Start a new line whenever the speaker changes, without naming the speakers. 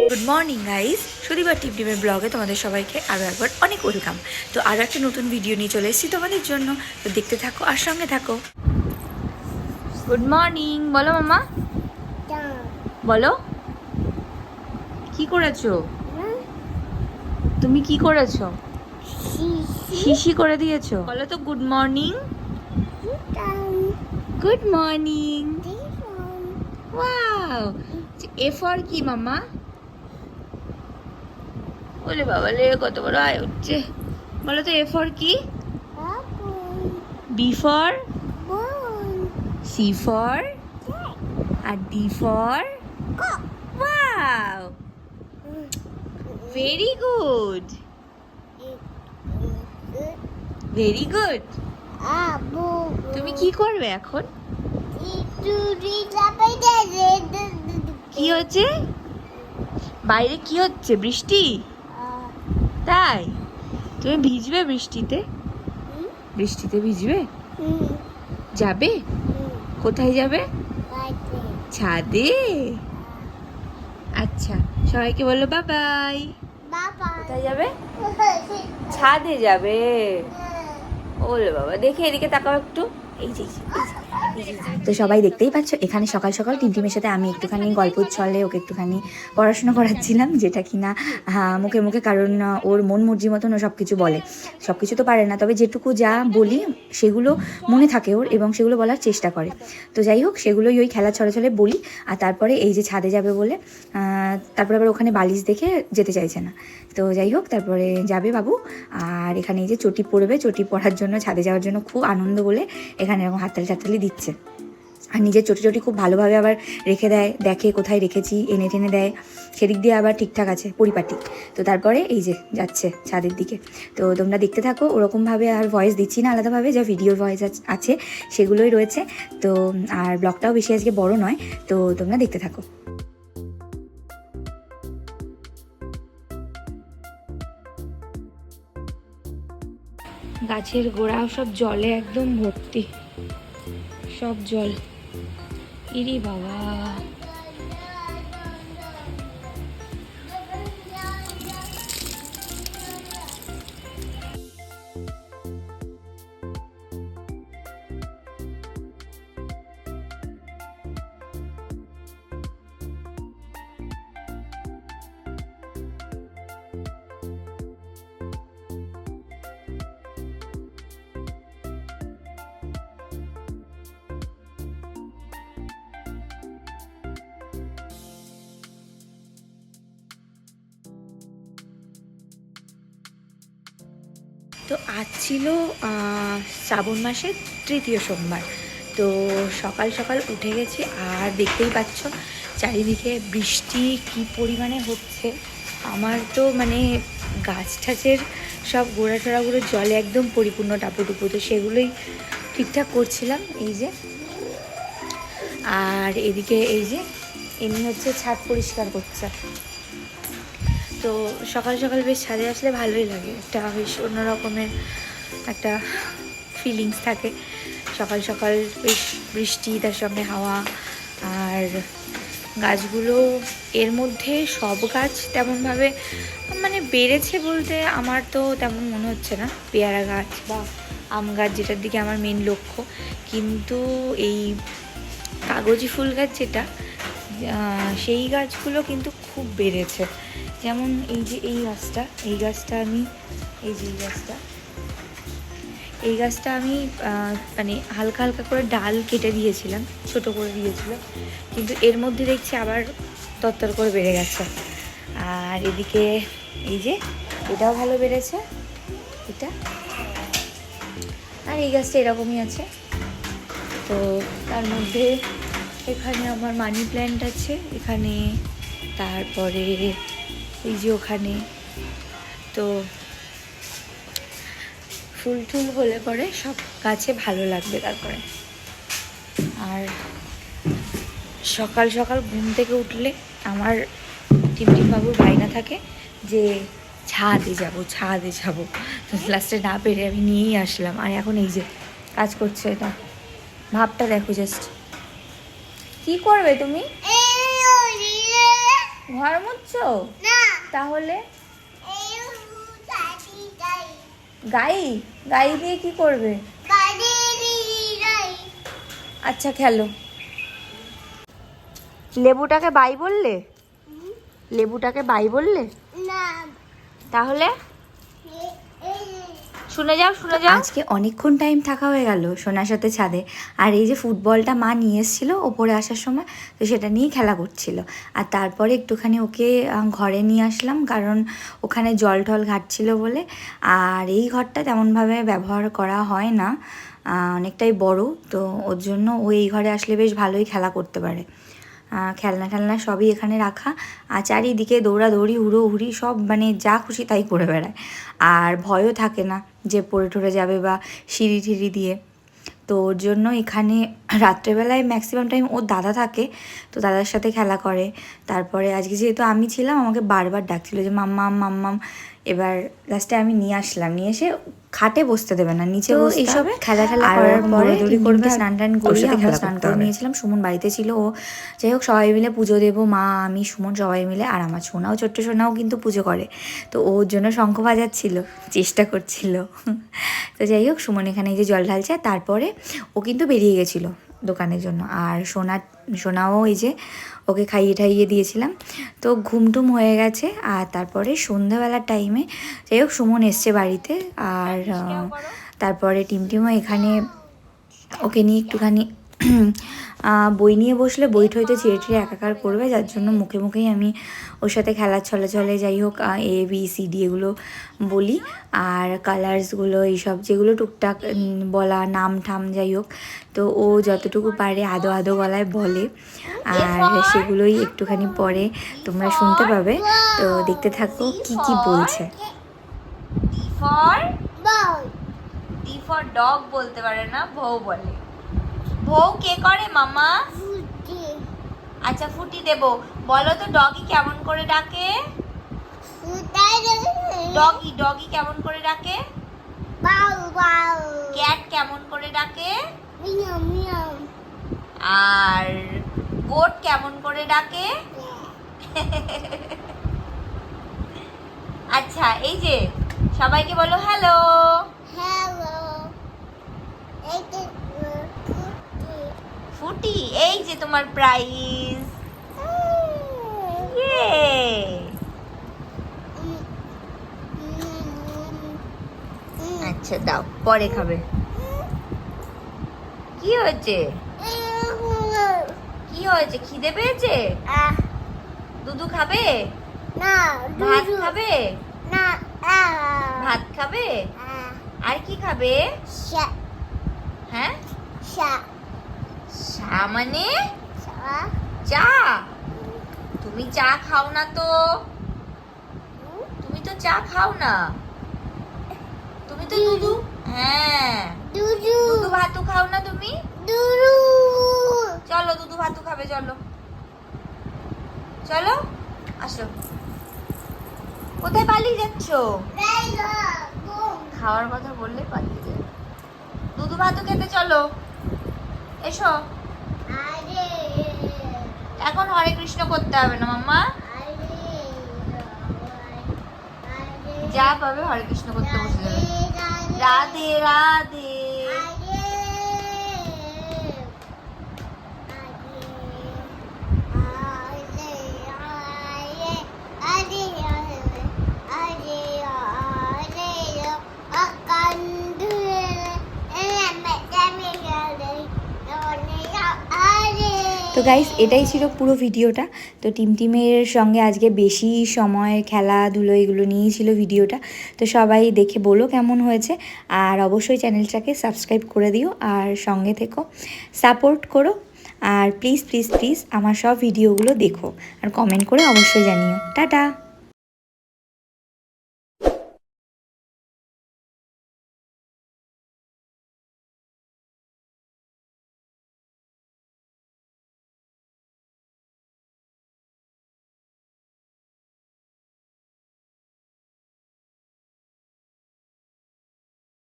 Good morning guys, সুদীপার টিপটিপের ব্লগে তোমাদের সবাইকে আরও একবার অনেক ওয়েলকাম। তো আরও একটা নতুন ভিডিও নিয়ে চলে এসেছি তোমাদের জন্য, তো দেখতে থাকো আর সঙ্গে থাকো। গুড মর্নিং বলো মামা, বলো কি করেছো তুমি? কি করেছো? শিশি করে দিয়েছো? বলো তো good morning. Good morning. Wow, A for কি মামা? বলে বাবা লে, কত বড় আয় হচ্ছে। বলো তো এ ফর কি? B for? C for? আর D for? Wow, very good, very good. তুমি কি করবে এখন? কি হচ্ছে বাইরে? কি হচ্ছে? বৃষ্টি? তাই? তুমি ভিজবে বৃষ্টিতে? বৃষ্টিতে ভিজবে? যাবে? কোথায় যাবে? ছাদে? আচ্ছা, সবাইকে বলো বাই বাই। কোথায় যাবে? ছাদে যাবে। ওলে বাবা, দেখে এদিকে তাকাও একটু। এই যে তো সবাই দেখতেই পাচ্ছ, এখানে সকাল সকাল টিমটিমের সাথে আমি একটুখানি গল্প চলে ওকে একটুখানি পড়াশোনা করাচ্ছিলাম, যেটা কিনা মুখে মুখে, কারণ ওর মন মর্জি মতন ও সব কিছু বলে। সব কিছু তো পারে না, তবে যেটুকু যা বলি সেগুলো মনে থাকে ওর, এবং সেগুলো বলার চেষ্টা করে। তো যাই হোক, সেগুলোই ওই খেলা ছলে ছলে বলি। আর তারপরে এই যে ছাদে যাবে বলে, তারপরে আবার ওখানে বালিশ দেখে যেতে চাইছে না। তো যাই হোক, তারপরে যাবে বাবু। আর এখানে এই যে চটি পড়বে, চটি পড়ার জন্য, ছাদে যাওয়ার জন্য খুব আনন্দ বলে এখানে এরকম হাততালি টাততালি দিচ্ছে। আর নিজের চটি চটি খুব ভালোভাবে আবার রেখে দেয়, দেখে কোথায় রেখেছি, এনে টেনে দেয়, সেদিক দিয়ে আবার ঠিকঠাক আছে পরিপাটি। তো তারপরে এই যে যাচ্ছে ছাদের দিকে। তো তোমরা দেখতে থাকো, ওরকমভাবে আর ভয়েস দিচ্ছি না আলাদাভাবে, যা ভিডিওর ভয়েস আছে সেগুলোই রয়েছে। তো আর ব্লগটাও বেশি আজকে বড় নয়, তো তোমরা দেখতে থাকো। গাছের গোড়াও সব জলে একদম ভর্তি, সব জল। ইরি বাবা, তো আজ ছিল শ্রাবণ মাসের তৃতীয় সোমবার। তো সকাল সকাল উঠে গেছি, আর দেখতেই পাচ্ছ চারিদিকে বৃষ্টি কি পরিমাণে হচ্ছে। আমার তো মানে গাছ ঠাছের সব গোড়া টোড়াগুলো জলে একদম পরিপূর্ণ টাপুটুপু, তো সেগুলোই ঠিকঠাক করছিলাম এই যে। আর এদিকে এই যে এমনি হচ্ছে ছাদ পরিষ্কার করছে। তো সকাল সকাল বেশ ছাদে আসলে ভালোই লাগে, একটা বেশ অন্যরকমের একটা ফিলিংস থাকে। সকাল সকাল বেশ বৃষ্টি, তার সঙ্গে হাওয়া। আর গাছগুলো, এর মধ্যে সব গাছ তেমনভাবে মানে বেড়েছে বলতে আমার তো তেমন মনে হচ্ছে না। পেয়ারা গাছ বা আম গাছ, যেটার দিকে আমার মেন লক্ষ্য, কিন্তু এই কাগজি ফুল গাছ যেটা, সেই গাছগুলো কিন্তু খুব বেড়েছে। যেমন এই যে এই গাছটা আমি এই গাছটা আমি মানে হালকা হালকা করে ডাল কেটে দিয়েছিলাম, ছোট করে দিয়েছিলাম, কিন্তু এর মধ্যে দেখছি আবার তরতর করে বেড়ে গেছে। আর এদিকে এই যে এটাও ভালো বেড়েছে, এটা। আর এই গাছটা এরকমই আছে। তো তার মধ্যে এখানে আমার মানি প্ল্যান্ট আছে এখানে, তারপরে এই যে ওখানে। তো ফুল টুল হলে পরে সব গাছে ভালো লাগবে তারপরে। আর সকাল সকাল ঘুম থেকে উঠলে আমার টিমটিম বাবুর বায়না থাকে যে ছাদে যাব। তো লাস্টে না পেরে আমি নিয়েই আসলাম। আর এখন এই যে কাজ করছে, এটা ভাবটা দেখো জাস্ট। কি করবে তুমি? ঘর মুছছো? তাহলে গাই গাই দিয়ে কি করবে? আচ্ছা খেলো। লেবুটাকে বাই বললে? লেবুটাকে বাই বললে? তাহলে শুনে যাও শুনে যাও। আজকে অনেকক্ষণ টাইম থাকা হয়ে গেল সোনার সাথে ছাদে। আর এই যে ফুটবলটা মা নিয়ে এসেছিল ওপরে আসার সময়, তো সেটা নিয়েই খেলা করছিল। আর তারপরে একটুখানি ওকে ঘরে নিয়ে আসলাম, কারণ ওখানে জল টল ঘাটছিল বলে। আর এই ঘরটা তেমনভাবে ব্যবহার করা হয় না, অনেকটাই বড়, তো ওর জন্য ও এই ঘরে আসলে বেশ ভালোই খেলা করতে পারে। খেলনা টেলনা সবই এখানে রাখা, আর চারিদিকে দৌড়াদৌড়ি হুড়োহুড়ি সব, মানে যা খুশি তাই করে বেড়ায়। আর ভয়ও থাকে না যে পড়ে টরে যাবে বা সিঁড়ি টিড়ি দিয়ে। তো ওর জন্য এখানে রাত্রেবেলায় ম্যাক্সিমাম টাইম ওর দাদা থাকে, তো দাদার সাথে খেলা করে। তারপরে আজকে যেহেতু আমি ছিলাম, আমাকে বারবার ডাকছিল যে মাম্মাম মাম্মাম। এবার লাস্টে আমি নিয়ে আসলাম, নিয়ে এসে খাটে বসতে দেবে না, নিচে এইসব খেলা টেলা করার পরে দৌড়ি করবে, স্নান টান করে আমরা স্নান করে নিয়েছিলাম। সুমন বাড়িতে ছিল, ও যাই হোক সবাই মিলে পুজো দেবো, মা আমি সুমন সবাই মিলে। আর আমার সোনাও, ছোট্ট সোনাও কিন্তু পুজো করে, তো ওর জন্য শঙ্খ বাজাচ্ছিল, চেষ্টা করছিল। তো যাই হোক সুমন এখানে এই যে জল ঢালছে, তারপরে ও কিন্তু বেরিয়ে গেছিলো দোকানের জন্য। আর সোনাও এই যে ওকে খাইয়ে ঠাইয়ে দিয়েছিলাম, তো ঘুমটুম হয়ে গেছে। আর তারপরে সন্ধ্যাবেলার টাইমে যাই হোক সুমন এসছে বাড়িতে। আর তারপরে টিমটিমও এখানে ওকে নিয়ে একটুখানি বই নিয়ে বসলে বই ঠই তো ছিঁড়ে ছিঁড়ে একাকার করবে, যার জন্য মুখে মুখেই আমি ওর সাথে খেলার ছলে ছলে যাই হোক ABCD এগুলো বলি, আর কালার্সগুলো এইসব যেগুলো টুকটাক বলা, নাম ঠাম যাই হোক, তো ও যতটুকু পারে আদো আদো গলায় বলে। আর সেগুলোই একটুখানি পরে তোমরা শুনতে পাবে, তো দেখতে থাকো কি কি বলছে। ডি ফর ডগ বলতে পারে না, বউ বলে। বউ কে করে মামা? আচ্ছা ফুটি দেব। বলো তো ডগি কেমন করে ডাকে? ডগি ডগি কেমন করে ডাকে? ক্যাট কেমন করে ডাকে? আর গোট কেমন করে ডাকে? আচ্ছা এই যে সবাইকে বলো হ্যালো। ফুটি এই যে তোমার প্রাইজ। আচ্ছা দাও, পরে খাবে। কি হয়েছে? কি হয়েছে? খিদে পেয়েছে? দুধু খাবে না? ভাত খাবে না? ভাত খাবে? আর কি খাবে? হ্যাঁ চা মানে চা? তুমি চা খাও না তো, তুমি তো চা খাও না, তুমি তো দুধু, হ্যাঁ দুধু ভাতু খাও না তুমি। চলো দুধু ভাতু খাবে, চলো চলো আসো। কোথায় পালিয়ে যাচ্ছ? খাওয়ার কথা বললে পালিয়ে যাবে। দুধু ভাতু খেতে চলো, এসো। এখন হরে কৃষ্ণ করতে হবে না মাম্মা, যা পাবে হরে কৃষ্ণ করতে বসে যাবে। রাধে রাধে। তো গাইস এটাই ছিল পুরো ভিডিওটা। তো টিমের সঙ্গে আজকে বেশি সময় খেলাধুলো এগুলো নিয়েই ছিল ভিডিওটা। তো সবাই দেখে বলো কেমন হয়েছে, আর অবশ্যই চ্যানেলটাকে সাবস্ক্রাইব করে দিও, আর সঙ্গে থেকো, সাপোর্ট করো। আর প্লিজ প্লিজ প্লিজ আমার সব ভিডিওগুলো দেখো, আর কমেন্ট করে অবশ্যই জানিও। টাটা।